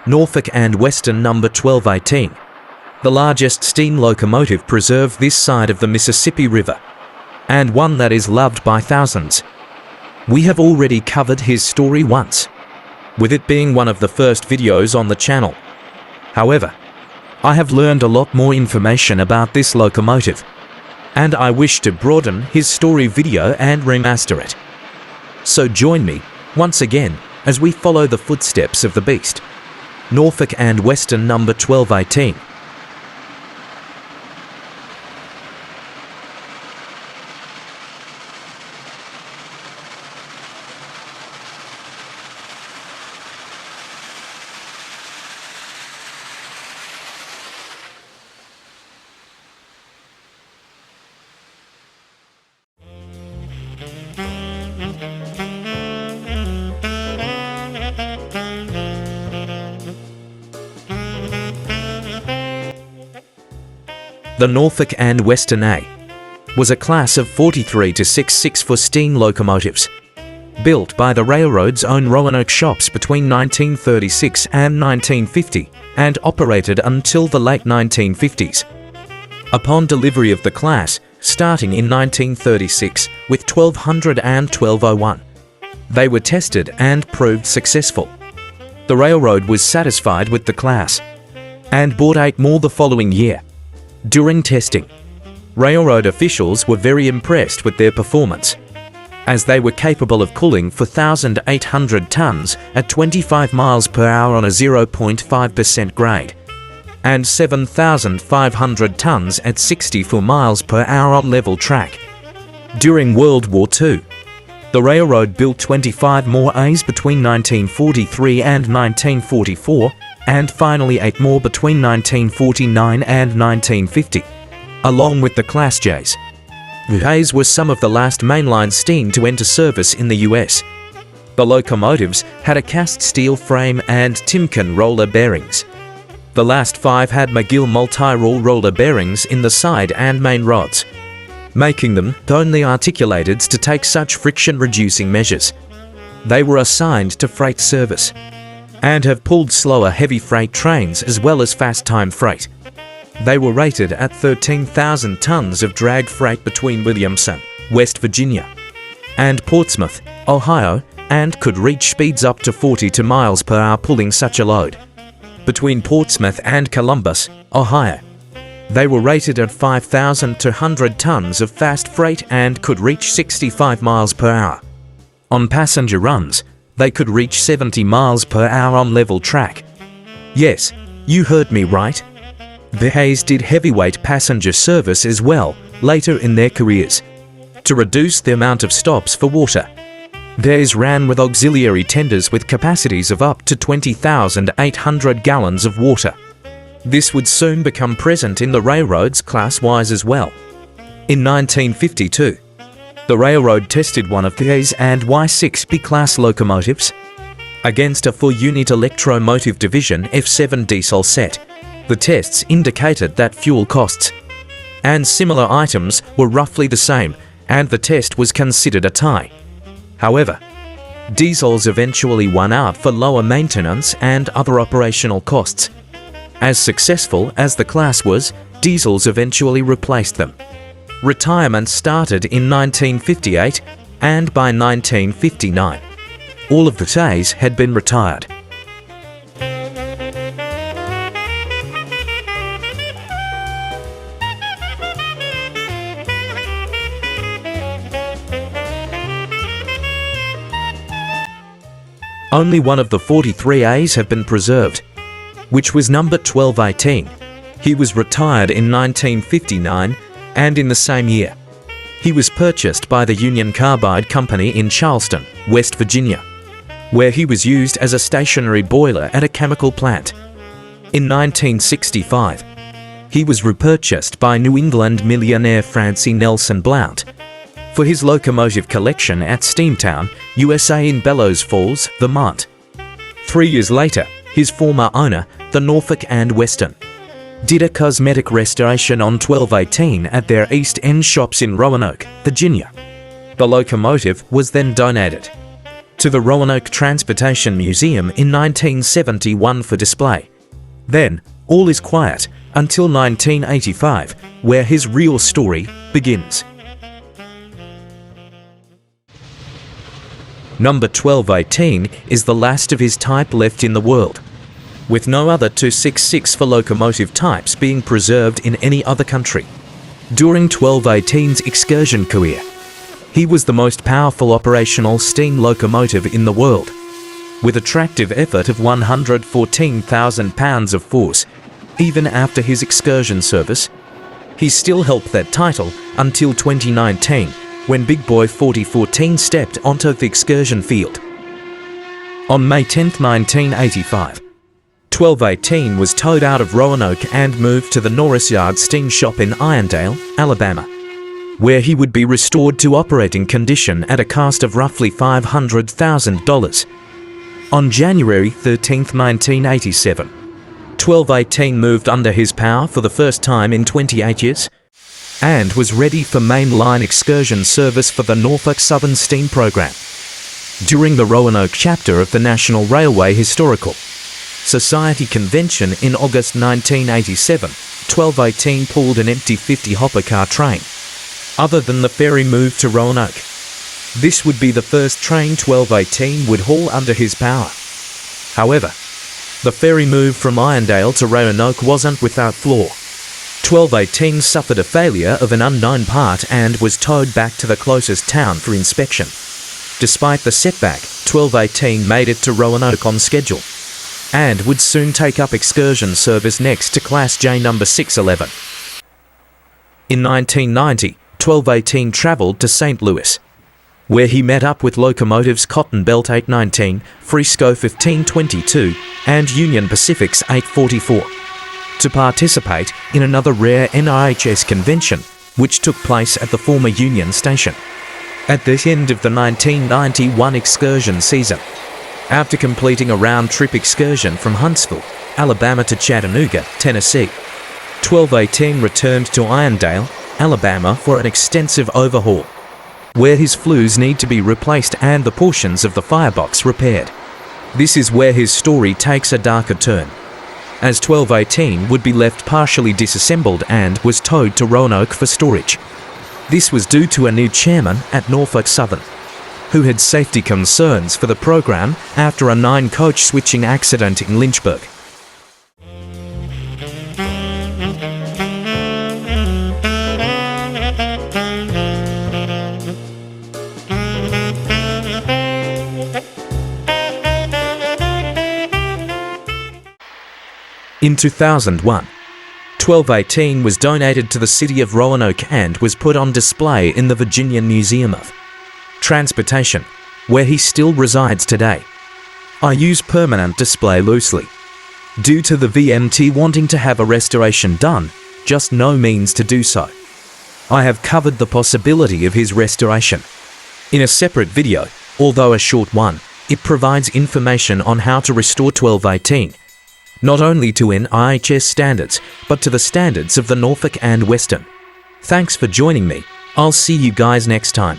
Norfolk and Western number 1218, the largest steam locomotive preserved this side of the Mississippi River, and one that is loved by thousands. We have already covered his story once, with it being one of the first videos on the channel. However, I have learned a lot more information about this locomotive, and I wish to broaden his story video and remaster it. So join me once again as we follow the footsteps of the beast, Norfolk and Western number 1218. The Norfolk and Western A was a class of 43 to 66 steam locomotives, built by the railroad's own Roanoke shops between 1936 and 1950 and operated until the late 1950s. Upon delivery of the class, starting in 1936 with 1200 and 1201, they were tested and proved successful. The railroad was satisfied with the class and bought 8 more the following year. During testing, railroad officials were very impressed with their performance, as they were capable of pulling 4,800 tons at 25 miles per hour on a 0.5% grade, and 7,500 tons at 64 miles per hour on level track. During World War II, the railroad built 25 more A's between 1943 and 1944, and finally 8 more between 1949 and 1950, along with the Class J's. The A's were some of the last mainline steam to enter service in the US. The locomotives had a cast steel frame and Timken roller bearings. The last 5 had McGill multi-roll roller bearings in the side and main rods, making them the only articulateds to take such friction-reducing measures. They were assigned to freight service, and have pulled slower heavy freight trains as well as fast-time freight. They were rated at 13,000 tons of drag freight between Williamson, West Virginia, and Portsmouth, Ohio, and could reach speeds up to 42 miles per hour pulling such a load. Between Portsmouth and Columbus, Ohio, they were rated at 5,200 tons of fast freight and could reach 65 miles per hour. On passenger runs, they could reach 70 miles per hour on level track. Yes, you heard me right. The A's did heavyweight passenger service as well later in their careers, to reduce the amount of stops for water. The A's ran with auxiliary tenders with capacities of up to 20,800 gallons of water. This would soon become present in the railroads class-wise as well. In 1952, the railroad tested one of the A's and Y6B class locomotives against a 4-unit electromotive division F7 diesel set. The tests indicated that fuel costs and similar items were roughly the same, and the test was considered a tie. However, diesels eventually won out for lower maintenance and other operational costs. As successful as the class was, diesels eventually replaced them. Retirement started in 1958, and by 1959, all of the A's had been retired. Only one of the 43 A's have been preserved, which was number 1218. He was retired in 1959, and in the same year, he was purchased by the Union Carbide Company in Charleston, West Virginia, where he was used as a stationary boiler at a chemical plant. In 1965, he was repurchased by New England millionaire Francie Nelson Blount for his locomotive collection at Steamtown, USA in Bellows Falls, Vermont. 3 years later, his former owner, the Norfolk and Western, did a cosmetic restoration on 1218 at their East End shops in Roanoke, Virginia. The locomotive was then donated to to the Roanoke Transportation Museum in 1971 for display. Then, all is quiet until 1985, where his real story begins. Number 1218 is the last of his type left in the world, with no other 266 locomotive types being preserved in any other country. During 1218's excursion career, he was the most powerful operational steam locomotive in the world, with a tractive effort of 114,000 pounds of force. Even after his excursion service, he still held that title until 2019, when Big Boy 4014 stepped onto the excursion field. On May 10, 1985, 1218 was towed out of Roanoke and moved to the Norris Yard Steam Shop in Irondale, Alabama, where he would be restored to operating condition at a cost of roughly $500,000. On January 13, 1987, 1218 moved under his power for the first time in 28 years and was ready for mainline excursion service for the Norfolk Southern Steam Program. During the Roanoke chapter of the National Railway Historical Society convention in August 1987, 1218 pulled an empty 50-hopper car train. Other than the ferry move to Roanoke, this would be the first train 1218 would haul under his power. However, the ferry move from Irondale to Roanoke wasn't without flaw. 1218 suffered a failure of an unknown part and was towed back to the closest town for inspection. Despite the setback, 1218 made it to Roanoke on schedule and would soon take up excursion service next to Class J number 611. In 1990, 1218 travelled to St. Louis, where he met up with locomotives Cotton Belt 819, Frisco 1522, and Union Pacific's 844, to participate in another rare NIHS convention, which took place at the former Union Station. At the end of the 1991 excursion season, after completing a round-trip excursion from Huntsville, Alabama to Chattanooga, Tennessee, 1218 returned to Irondale, Alabama for an extensive overhaul, where his flues need to be replaced and the portions of the firebox repaired. This is where his story takes a darker turn, as 1218 would be left partially disassembled and was towed to Roanoke for storage. This was due to a new chairman at Norfolk Southern, who had safety concerns for the program after a 9-coach switching accident in Lynchburg. In 2001, 1218 was donated to the city of Roanoke and was put on display in the Virginia Museum of Transportation, where he still resides today. I use permanent display loosely, due to the VMT wanting to have a restoration done, just no means to do so. I have covered the possibility of his restoration in a separate video, although a short one. It provides information on how to restore 1218, not only to NIHS standards, but to the standards of the Norfolk and Western. Thanks for joining me. I'll see you guys next time.